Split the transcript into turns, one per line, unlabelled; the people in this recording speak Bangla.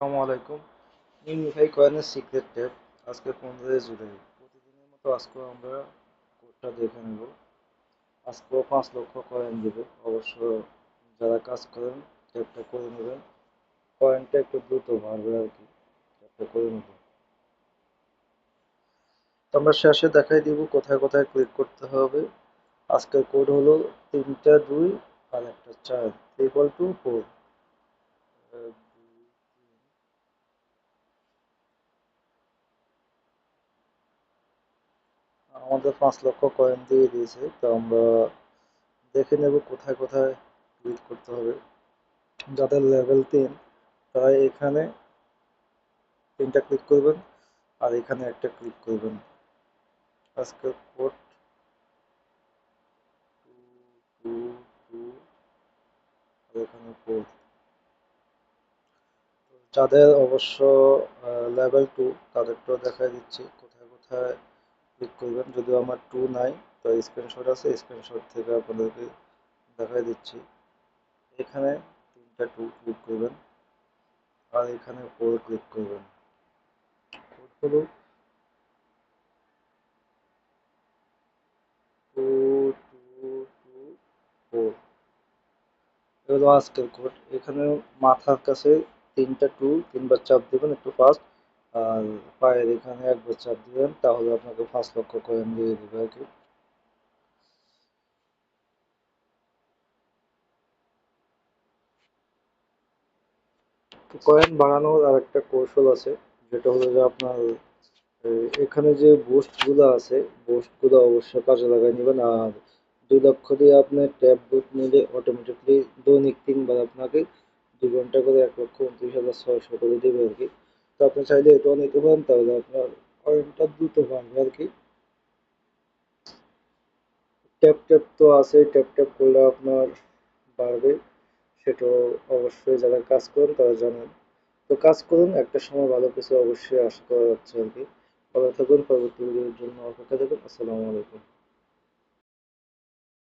আসসালামু আলাইকুম। ইউনিফাই কয়েনের সিক্রেট ট্যাব আজকে 15 জুলাই। প্রতিদিনের মতো আজকেও আমরা কোডটা দেখে নেব। আজকেও 5 লক্ষ কয়েন দেবে। অবশ্য যারা কাজ করেন ট্যাবটা করে নেবেন। কয়েনটা একটু দ্রুত বাড়বে আর কি। ট্যাবটা করে নেবেন। তো আমরা শেষে দেখাই দিব কোথায় কোথায় ক্লিক করতে হবে। আজকের কোড হলো 3টা 2 আর একটা 4 = 4। আমাদের 5 লক্ষ কয়েন দিয়ে দিয়েছে, তো আমরা দেখে নেব কোথায় কোথায় ক্লিক করতে হবে। যাদের লেভেল 3 তারা এখানে 3টা ক্লিক করবেন আর এখানে একটা ক্লিক করবেন। আজকে কোড 222 আর এখানে 4। যাদের অবশ্য লেভেল 2 তাদেরটাও দেখাই দিচ্ছি কোথায় কোথায় ক্লিক করবেন। যদিও আমার 2 নাই, তো স্ক্রিনশট আছে, স্ক্রিনশট থেকে আপনাদেরকে দেখাই দিচ্ছি। এখানে 3টা 2 ক্লিক করবেন আর এখানে 4 ক্লিক করবেন। কোড হলো 2224। এগুলো আজকের কোড। এখানে মাথার কাছে 3টা 2 3বার চাপ দিবেন একটু ফাস্ট। আর পায়ের এখানে একবার চাপ দিবেন, তাহলে আপনাকে 5 লক্ষ কয়েন দিয়ে দিবে আর কি। কয়েন বাড়ানোর আর একটা কৌশল আছে, যেটা হলো যে আপনার এখানে যে বুস্ট গুলো আছে, বুস্ট গুলো অবশ্যই কাজে লাগাই নেবেন। আর 2 লক্ষ দিয়ে আপনি ট্যাব বুট নিলে অটোমেটিকলি দৈনিক 3বার আপনাকে 2 ঘন্টা করে 1,29,600 করে দেবে আর কি। তো আপনি চাইলে এটাও নিতে পারেন, তাহলে আপনার কয়েনটা দ্রুত বাড়বে আর কি। ট্যাপ ট্যাপ তো আছে, ট্যাপ ট্যাপ করলে আপনার বাড়বে, সেটাও অবশ্যই যারা কাজ করেন তারা জানেন। তো কাজ করুন, একটা সময় ভালো কিছু অবশ্যই আশা করা যাচ্ছে আর কি। ভালো থাকুন, পরবর্তী ভিডিওর জন্য অপেক্ষা থাকুন। আসসালামু আলাইকুম।